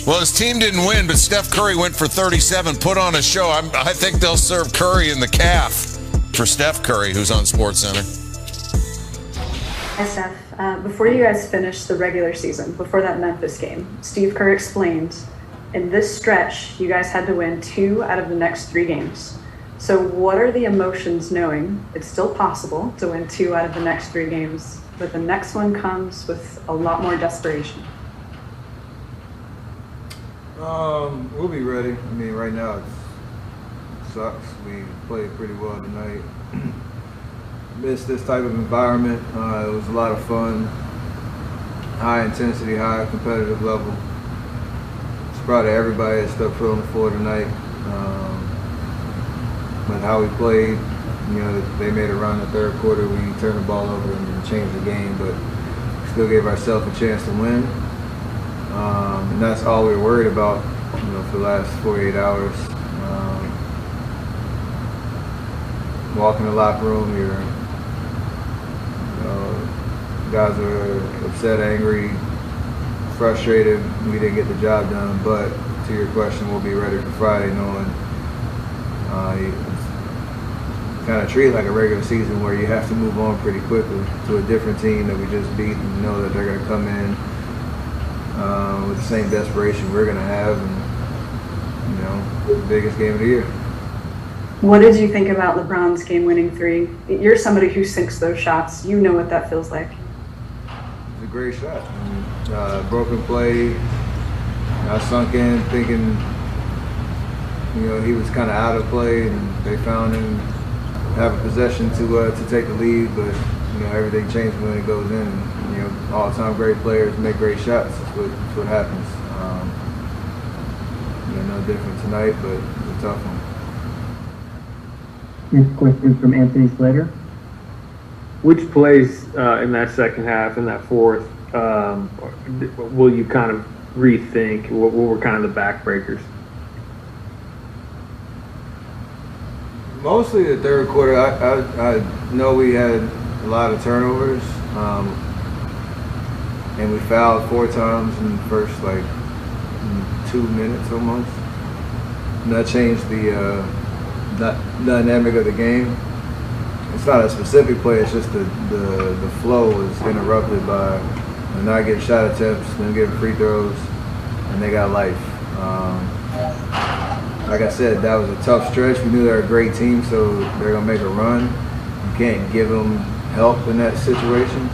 Well, his team didn't win, but Steph Curry went for 37, put on a show. I think they'll serve Curry in the calf for Steph Curry, who's on SportsCenter. Hi, Steph. Before you guys finished the regular season, before that Memphis game, Steve Kerr explained, in this stretch, you guys had to win 2 out of the next 3 games. So what are the emotions knowing it's still possible to win 2 out of the next 3 games, but the next one comes with a lot more desperation? We'll be ready. I mean, right now it sucks. We played pretty well tonight. Missed this type of environment. It was a lot of fun. High intensity, high competitive level. Just proud of everybody that stepped foot on the floor tonight. But how we played, you know, they made a run in the third quarter. We turned the ball over and changed the game, but still gave ourselves a chance to win. And that's all we were worried about, you know, for the last 48 hours. Walk in the locker room, guys are upset, angry, frustrated. We didn't get the job done, but to your question, we'll be ready for Friday, knowing kind of treat it like a regular season where you have to move on pretty quickly to a different team that we just beat, and know that they're going to come in with the same desperation we're going to have, and, you know, the biggest game of the year. What did you think about LeBron's game-winning 3? You're somebody who sinks those shots. You know what that feels like. It's a great shot. I mean, broken play. I sunk in thinking, you know, he was kind of out of play, and they found him, have a possession to take the lead, but, you know, everything changes when it goes in. You know, all-time great players make great shots. That's what happens. You know, no different tonight, but it's a tough one. Next question from Anthony Slater. Which plays in that second half, in that fourth, will you kind of rethink? What were kind of the backbreakers? Mostly the third quarter. I know we had a lot of turnovers, and we fouled 4 times in the first 2 minutes almost. And that changed the dynamic of the game. It's not a specific play, it's just the flow was interrupted by not getting shot attempts, them getting free throws, and they got life. Like I said, that was a tough stretch. We knew they were a great team, so they're gonna make a run. You can't give them help in that situation.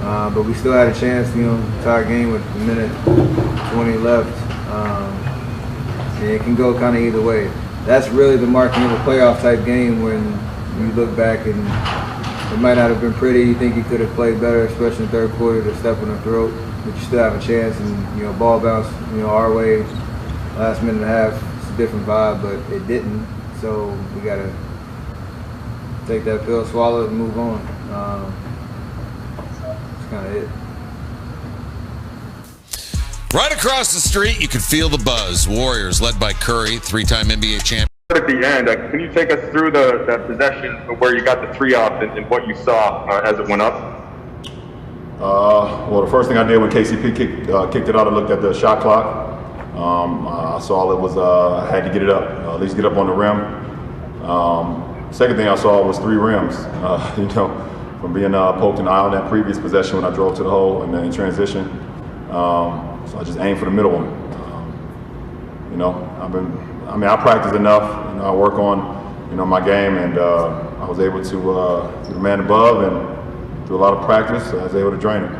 But we still had a chance, you know, tie a game with a minute 20 left. And it can go kind of either way. That's really the marking of a playoff type game, when you look back and it might not have been pretty. You think you could have played better, especially in the third quarter, to step on the throat, but you still have a chance. And, you know, ball bounce, you know, our way, last minute and a half, it's a different vibe, but it didn't. So we got to take that pill, swallow it, and move on. That's kind of it. Right across the street, you could feel the buzz. Warriors, led by Curry, 3-time NBA champion. At the end, can you take us through that possession where you got the 3 off and what you saw as it went up? Well, the first thing I did when KCP kicked it out, I looked at the shot clock. I saw it was I had to get it up, at least get up on the rim. Second thing I saw was 3 rims. You know, from being poked in the eye on that previous possession when I drove to the hole and then in transition. So I just aimed for the middle one. You know, I practice enough. You know, I work on, you know, my game, and I was able to be the man above, and through a lot of practice, I was able to drain it.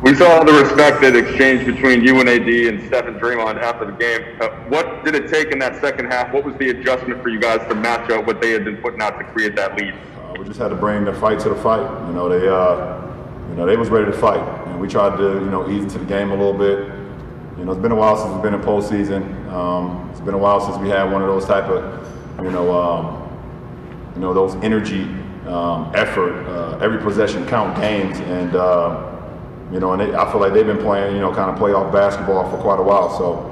We saw the respected exchange between you and AD and Steph and Draymond after the game. What did it take in that second half? What was the adjustment for you guys to match up what they had been putting out to create that lead? We just had to bring the fight to the fight. You know, they was ready to fight, and we tried to, you know, ease into the game a little bit. You know, it's been a while since we've been in postseason. It's been a while since we had one of those type of, you know, those energy, effort, every possession count games, and you know, and I feel like they've been playing, you know, kind of playoff basketball for quite a while. So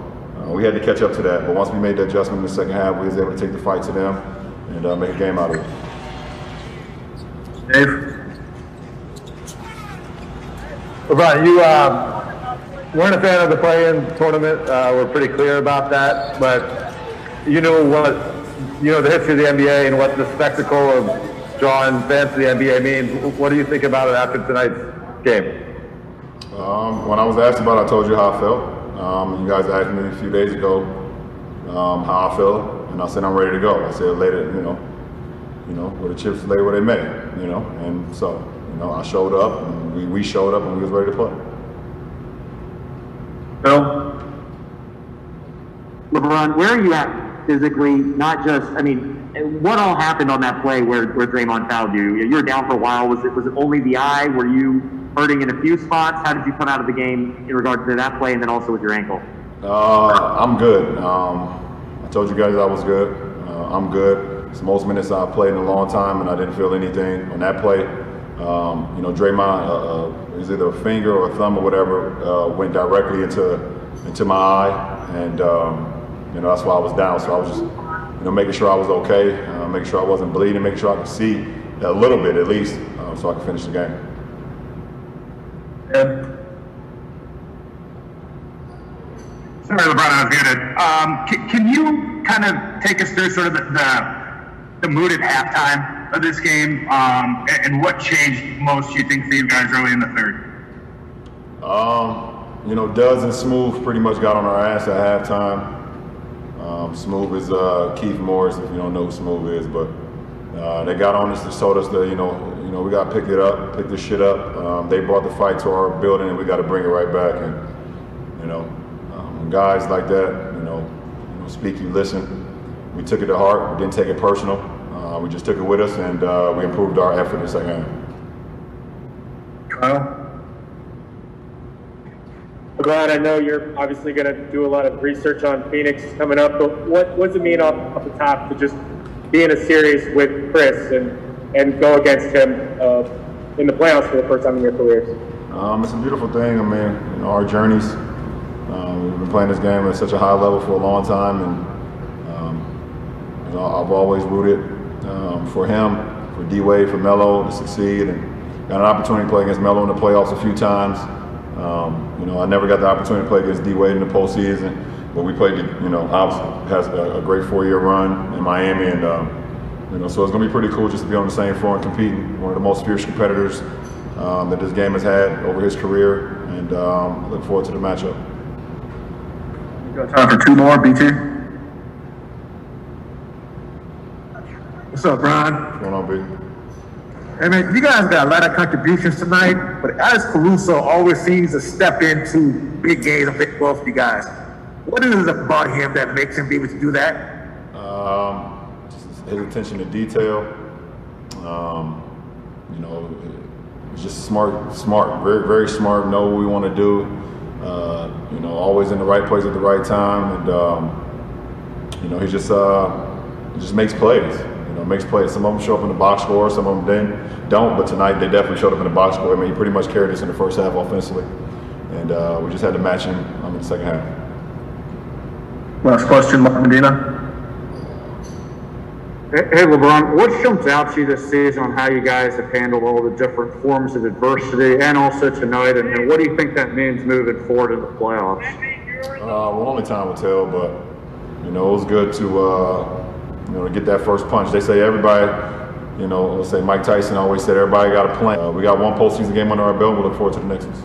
we had to catch up to that. But once we made the adjustment in the second half, we was able to take the fight to them and make a game out of it. Dave? LeBron, weren't a fan of the play-in tournament. We're pretty clear about that. But you know the history of the NBA and what the spectacle of drawing fans to the NBA means. What do you think about it after tonight's game? When I was asked about it, I told you how I felt. You guys asked me a few days ago how I feel, and I said I'm ready to go. I said later, where the chips lay where they may, and so, I showed up, and we showed up, and we was ready to play. Bill? LeBron, where are you at physically? Not just, what all happened on that play where Draymond fouled you? You were down for a while. Was it only the eye? Were you hurting in a few spots? How did you come out of the game in regard to that play and then also with your ankle? I'm good. I told you guys I was good. I'm good. It's the most minutes I've played in a long time, and I didn't feel anything on that play. Draymond, is either a finger or a thumb or whatever, went directly into my eye, and that's why I was down. So I was just, making sure I was okay, making sure I wasn't bleeding, making sure I could see a little bit at least, so I could finish the game. Sorry, LeBron, I was muted. Can you kind of take us through sort of the mood at halftime of this game, and what changed most, you think, for you guys early in the third? Duz and Smooth pretty much got on our ass at halftime. Smooth is Keith Morris, if you don't know who Smooth is, but they got on us, told us that, we got to pick this shit up. They brought the fight to our building, and we got to bring it right back. And, when guys like that, speak, you listen. We took it to heart. We didn't take it personal. We just took it with us, and we improved our effort in the second half. Kyle? Glad I know you're obviously going to do a lot of research on Phoenix coming up, but what does it mean off the top to just be in a series with Chris and go against him in the playoffs for the first time in your careers? It's a beautiful thing. Our journeys. We've been playing this game at such a high level for a long time, and I've always rooted for him, for D-Wade, for Melo to succeed, and got an opportunity to play against Melo in the playoffs a few times. I never got the opportunity to play against D-Wade in the postseason, but we played, obviously has a great 4-year run in Miami, and so it's going to be pretty cool just to be on the same floor and competing. One of the most fierce competitors that this game has had over his career, and look forward to the matchup. You got time for two more, BT? What's up, Brian? What's going on, B? Hey, man, you guys got a lot of contributions tonight, but Alex Caruso always seems to step into big games and big well for you guys. What is it about him that makes him be able to do that? Just his attention to detail. He's just smart, very, very smart, know what we want to do. Always in the right place at the right time, and he just makes plays. Makes plays. Some of them show up in the box score, some of them don't. But tonight they definitely showed up in the box score. He pretty much carried us in the first half offensively, and we just had to match him in the second half. Last question, Mark Medina. Hey, LeBron, what jumps out to you this season on how you guys have handled all the different forms of adversity and also tonight, and what do you think that means moving forward in the playoffs? Well, only time will tell, but, it was good to get that first punch. They say everybody, let's say Mike Tyson always said everybody got a plan. We got one postseason game under our belt. We look forward to the next one.